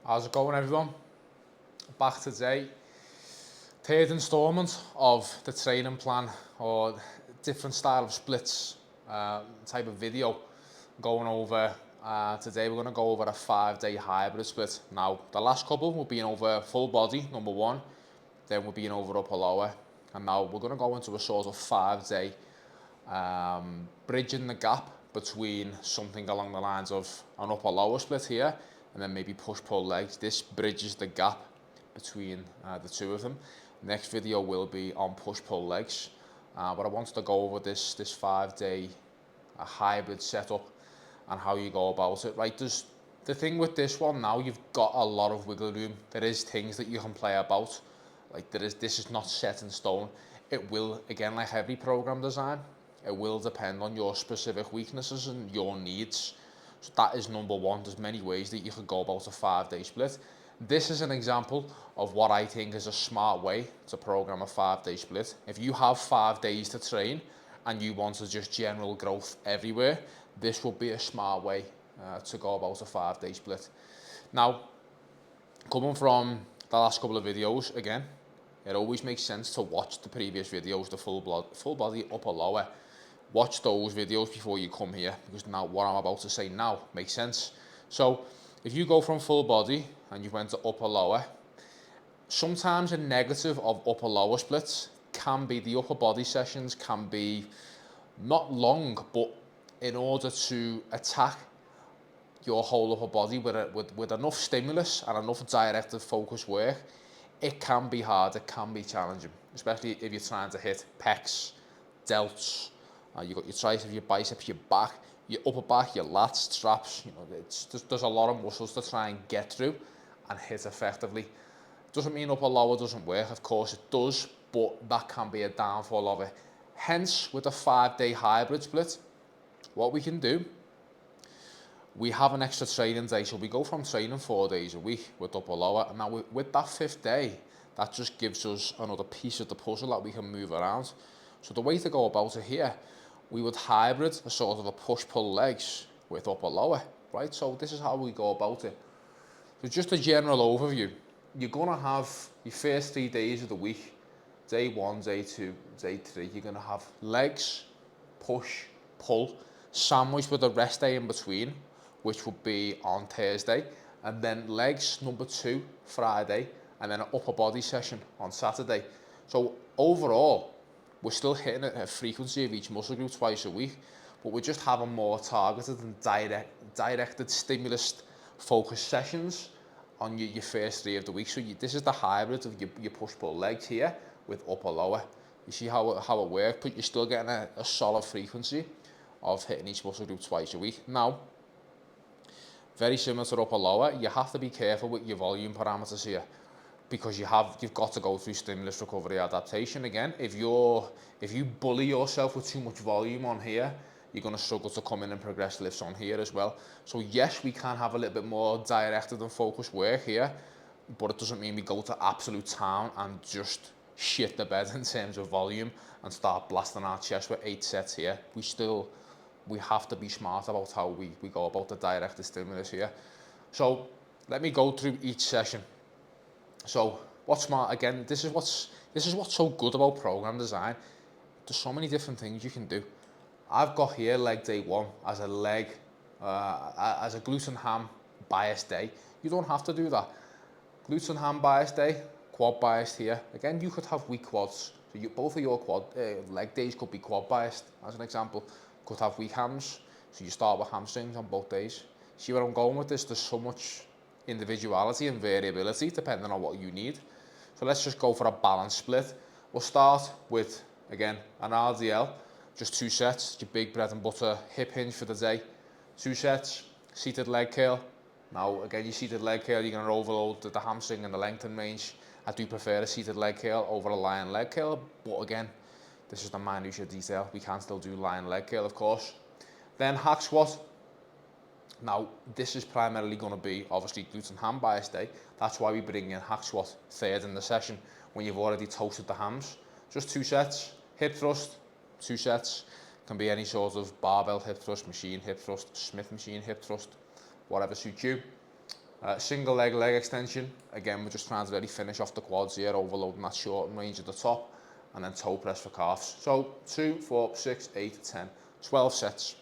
How's it going, everyone? Back today, third instalment of the training plan or different style of splits type of video going over. Today we're going to go over a 5-day hybrid split. Now, the last couple will be over full body, number one, then we'll be over upper lower, and now we're going to go into a sort of 5-day bridging the gap between something along the lines of an upper lower split here and then maybe push pull legs. This bridges the gap between the two of them. Next video will be on push pull legs, but I wanted to go over this 5-day hybrid setup and how you go about it. Right, there's the thing with this one now, you've got a lot of wiggle room. There is things that you can play about. Like this is not set in stone. It will, again, like every program design, it will depend on your specific weaknesses and your needs. So that is number one. There's many ways that you can go about a 5-day split. This is an example of what I think is a smart way to program a 5-day split. If you have 5 days to train and you want to just general growth everywhere, this will be a smart way to go about a 5-day split. Now, coming from the last couple of videos, again, it always makes sense to watch the previous videos, the full body, upper, lower. Watch those videos before you come here, because now what I'm about to say now makes sense. So if you go from full body and you went to upper, lower, sometimes a negative of upper, lower splits can be the upper body sessions can be not long, but in order to attack your whole upper body with enough stimulus and enough directed focus work, it can be hard, it can be challenging, especially if you're trying to hit pecs, delts, you've got your triceps, your biceps, your back, your upper back, your lats, straps. You know, there's a lot of muscles to try and get through and hit effectively. Doesn't mean upper lower doesn't work, of course it does, but that can be a downfall of it. Hence, with a 5-day hybrid split, what we can do, we have an extra training day, so we go from training 4 days a week with upper lower, and now with that 5th day, that just gives us another piece of the puzzle that we can move around. So the way to go about it here, we would hybrid a sort of a push-pull legs with upper lower, right? So this is how we go about it. So just a general overview, you're gonna have your first 3 days of the week, day 1, day 2, day 3, you're gonna have legs, push, pull, sandwiched with a rest day in between, which would be on Thursday, and then legs number 2, Friday, and then an upper body session on Saturday. So overall, we're still hitting a frequency of each muscle group twice a week, but we're just having more targeted and directed stimulus focused sessions on your first 3 of the week. So this is the hybrid of your push-pull legs here with upper lower. You see how it works, but you're still getting a solid frequency of hitting each muscle group twice a week. Now, very similar to upper lower, you have to be careful with your volume parameters here, because you've got to go through stimulus recovery adaptation again. If you bully yourself with too much volume on here, you're going to struggle to come in and progress lifts on here as well. So yes, we can have a little bit more directed and focused work here, but it doesn't mean we go to absolute town and just shit the bed in terms of volume and start blasting our chest with 8 sets here. We have to be smart about how we go about the directed stimulus here. So let me go through each session. So what's smart, again, this is what's so good about program design. There's so many different things you can do. I've got here leg day 1 as a glute and ham bias day. You don't have to do that. Glute and ham bias day, quad biased here. Again, you could have weak quads. So both of your leg days could be quad biased, as an example. Could have weak hams. So you start with hamstrings on both days. See where I'm going with this? There's so much individuality and variability depending on what you need. So let's just go for a balanced split. We'll start with, again, an RDL, just 2 sets, your big bread and butter hip hinge for the day. 2 sets, seated leg curl. Now, again, your seated leg curl, you're going to overload the hamstring and the lengthen range. I do prefer a seated leg curl over a lying leg curl, but again, this is the minutiae detail. We can still do lying leg curl, of course. Then hack squat. Now, this is primarily going to be, obviously, glute and ham bias day. That's why we bring in hack squat third in the session, when you've already toasted the hams. Just 2 sets, hip thrust, 2 sets. Can be any sort of barbell hip thrust, machine hip thrust, Smith machine hip thrust, whatever suits you. Single leg extension. Again, we're just trying to really finish off the quads here, overloading that short range at the top, and then toe press for calves. So 2, 4, 6, 8, 10, 12 sets.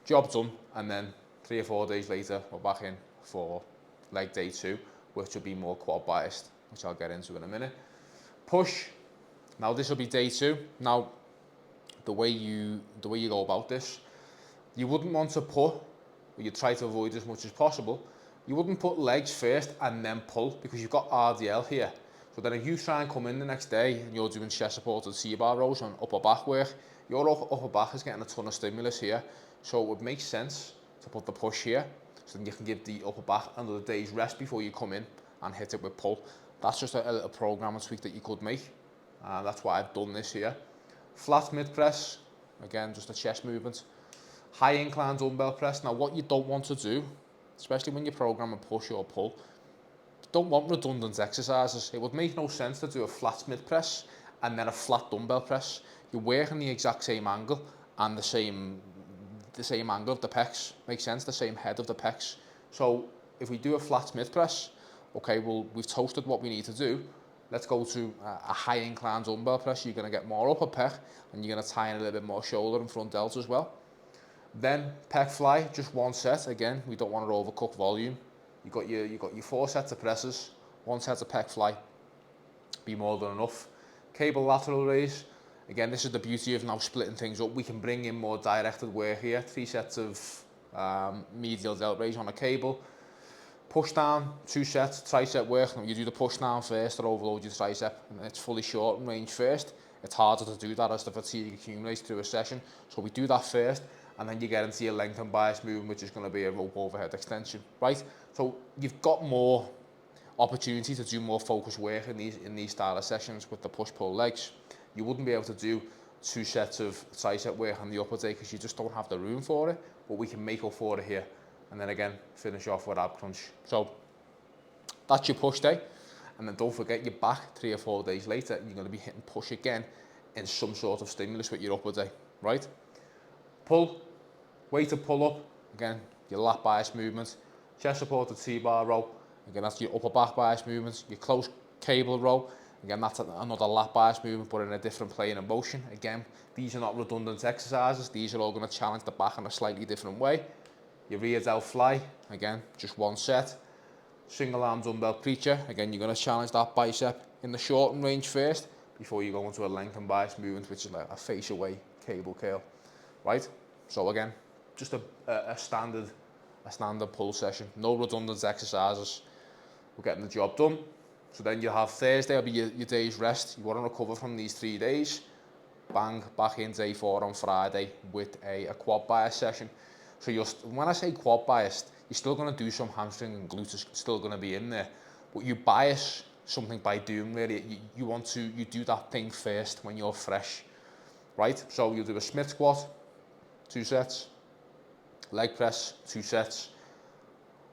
Job done, and then 3 or 4 days later, we're back in for leg day 2, which will be more quad biased, which I'll get into in a minute. Push. Now this will be day 2. Now, the way you go about this, you wouldn't want to put, or you try to avoid as much as possible, you wouldn't put legs first and then pull, because you've got RDL here. So then if you try and come in the next day and you're doing chest supported T-bar rows and upper back work, your upper back is getting a ton of stimulus here. So it would make sense to put the push here, so then you can give the upper back another day's rest before you come in and hit it with pull. That's just a little program and tweak that you could make. That's why I've done this here. Flat mid press, again, just a chest movement. High incline dumbbell press. Now what you don't want to do, especially when you program a push or pull, you don't want redundant exercises. It would make no sense to do a flat mid press and then a flat dumbbell press. You're working the exact same angle and the same angle of the pecs. Makes sense, the same head of the pecs. So if we do a flat mid press, okay, well, we've toasted what we need to do. Let's go to a high incline dumbbell press. You're going to get more upper pec, and you're going to tie in a little bit more shoulder and front delts as well. Then pec fly, just 1 set. Again, we don't want to overcook volume. You got your 4 sets of presses, 1 set of pec fly, be more than enough. Cable lateral raise. Again, this is the beauty of now splitting things up. We can bring in more directed work here. 3 sets of medial delt raise on a cable. Push down, 2 sets, tricep work. Now you do the push down first to overload your tricep, and it's fully short and range first. It's harder to do that as the fatigue accumulates through a session. So we do that first, and then you get into your length and bias movement, which is going to be a rope overhead extension, right? So you've got more opportunity to do more focused work in these style of sessions with the push-pull legs. You wouldn't be able to do 2 sets of tricep work on the upper day because you just don't have the room for it, but we can make up for it here. And then again, finish off with ab crunch. So that's your push day. And then don't forget, you're back 3 or 4 days later, and you're going to be hitting push again in some sort of stimulus with your upper day, right? Pull, way to pull up, again, your lat bias movement, chest supported T-bar row, again, that's your upper back bias movements, your close cable row, again, that's another lat bias movement, but in a different plane of motion. Again, these are not redundant exercises, these are all going to challenge the back in a slightly different way. Your rear delt fly, again, just 1 set. Single arm dumbbell preacher, again, you're going to challenge that bicep in the shortened range first before you go into a length and bias movement, which is like a face away cable curl, right? So again, just a standard pull session, no redundant exercises. We're getting the job done. So then you have Thursday will be your day's rest. You want to recover from these 3 days. Bang, back in day 4 on Friday with a quad bias session. So when I say quad biased, you're still going to do some hamstring and glutes are still going to be in there, but you bias something by doing really. You do that thing first when you're fresh, right? So you'll do a Smith squat, 2 sets, leg press, 2 sets.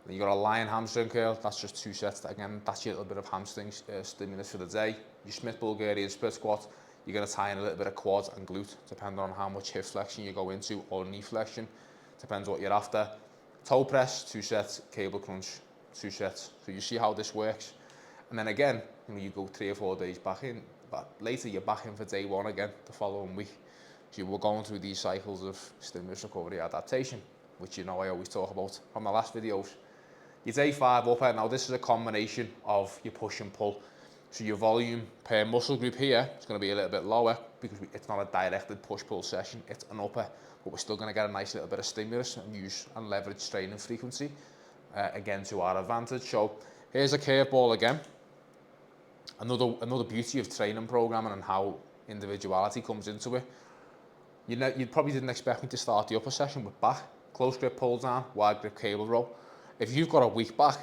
Then you got a lion hamstring curl, that's just 2 sets. Again, that's your little bit of hamstring stimulus for the day. Your Smith Bulgarian split squat, you're going to tie in a little bit of quad and glute, depending on how much hip flexion you go into or knee flexion. Depends what you're after. Toe press, 2 sets, cable crunch, 2 sets. So you see how this works. And then again, you go 3 or 4 days back in, but later you're back in for day 1 again, the following week. So we're going through these cycles of stimulus, recovery, adaptation, which I always talk about from the last videos. Your day 5 upper, now this is a combination of your push and pull. So your volume per muscle group here is going to be a little bit lower because it's not a directed push-pull session, it's an upper. But we're still going to get a nice little bit of stimulus and use and leverage strain and frequency again to our advantage. So here's a curveball again. Another beauty of training programming and how individuality comes into it. You probably didn't expect me to start the upper session with back, close grip pull down, wide grip cable row. If you've got a weak back,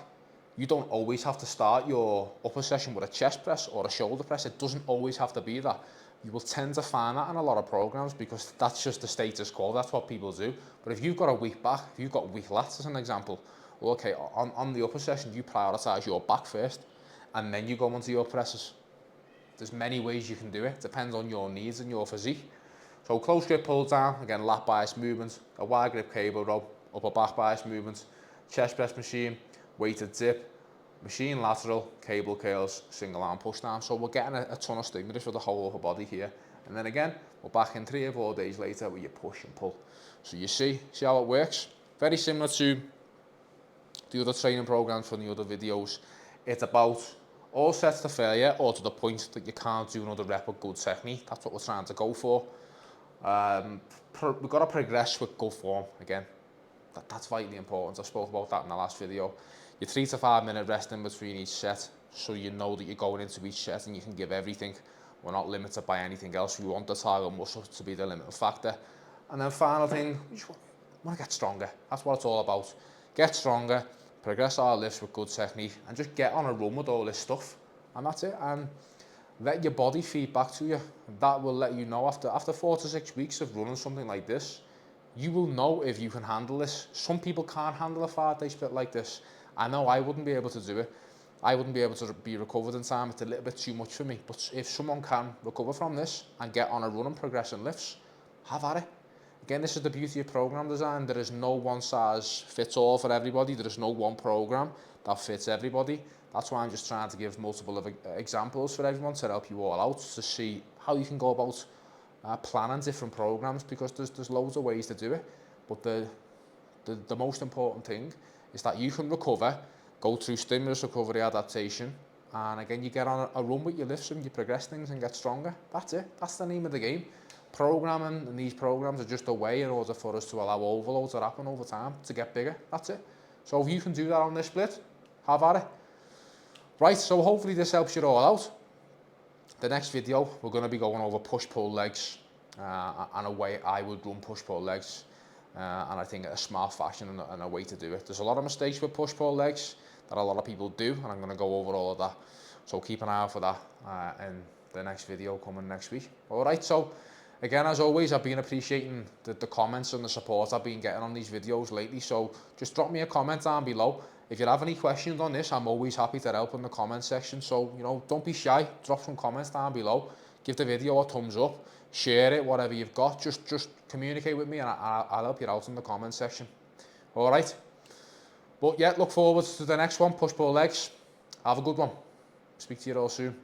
you don't always have to start your upper session with a chest press or a shoulder press. It doesn't always have to be that. You will tend to find that in a lot of programs because that's just the status quo, that's what people do. But if you've got a weak back, if you've got weak lats as an example, well, okay, on the upper session, you prioritize your back first and then you go onto your presses. There's many ways you can do it, depends on your needs and your physique. So close grip pull down, again, lat bias movement, a wide grip cable row, upper back bias movement, chest press machine, weighted dip, machine lateral, cable curls, single arm push down. So we're getting a ton of stimulus for the whole upper body here. And then again, we're back in 3 or 4 days later where you push and pull. So you see how it works? Very similar to the other training programs from the other videos. It's about all sets to failure or to the point that you can't do another rep with good technique. That's what we're trying to go for. We've got to progress with good form again. That's vitally important. I spoke about that in the last video. Your 3 to 5 minute rest in between each set, so you know that you're going into each set and you can give everything. We're not limited by anything else. We want the target muscle to be the limiting factor. And then final thing, we just want to get stronger. That's what it's all about. Get stronger, progress our lifts with good technique, and just get on a run with all this stuff. And that's it. And let your body feed back to you. That will let you know after 4 to 6 weeks of running something like this, you will know if you can handle this. Some people can't handle a 5-day split like this. I know I wouldn't be able to do it. I wouldn't be able to be recovered in time. It's a little bit too much for me. But if someone can recover from this and get on a run and progress in lifts, have at it. Again, this is the beauty of program design. There is no one size fits all for everybody. There is no one program that fits everybody. That's why I'm just trying to give multiple examples for everyone to help you all out, to see how you can go about planning different programs, because there's loads of ways to do it. But the most important thing is that you can recover, go through stimulus recovery adaptation, and again you get on a run with your lifts and you progress things and get stronger. That's it. That's the name of the game. Programming and these programs are just a way in order for us to allow overload to happen over time to get bigger. That's it. So if you can do that on this split, have at it. Right, so hopefully this helps you all out. The next video, we're going to be going over push-pull legs and a way I would run push-pull legs. And I think a smart fashion and a way to do it. There's a lot of mistakes with push-pull legs that a lot of people do, and I'm going to go over all of that. So keep an eye out for that in the next video coming next week. All right, so again, as always, I've been appreciating the comments and the support I've been getting on these videos lately. So just drop me a comment down below. If you have any questions on this, I'm always happy to help in the comment section. So, don't be shy. Drop some comments down below. Give the video a thumbs up. Share it, whatever you've got. Just communicate with me and I'll help you out in the comment section. All right. But yeah, look forward to the next one, push-pull legs. Have a good one. Speak to you all soon.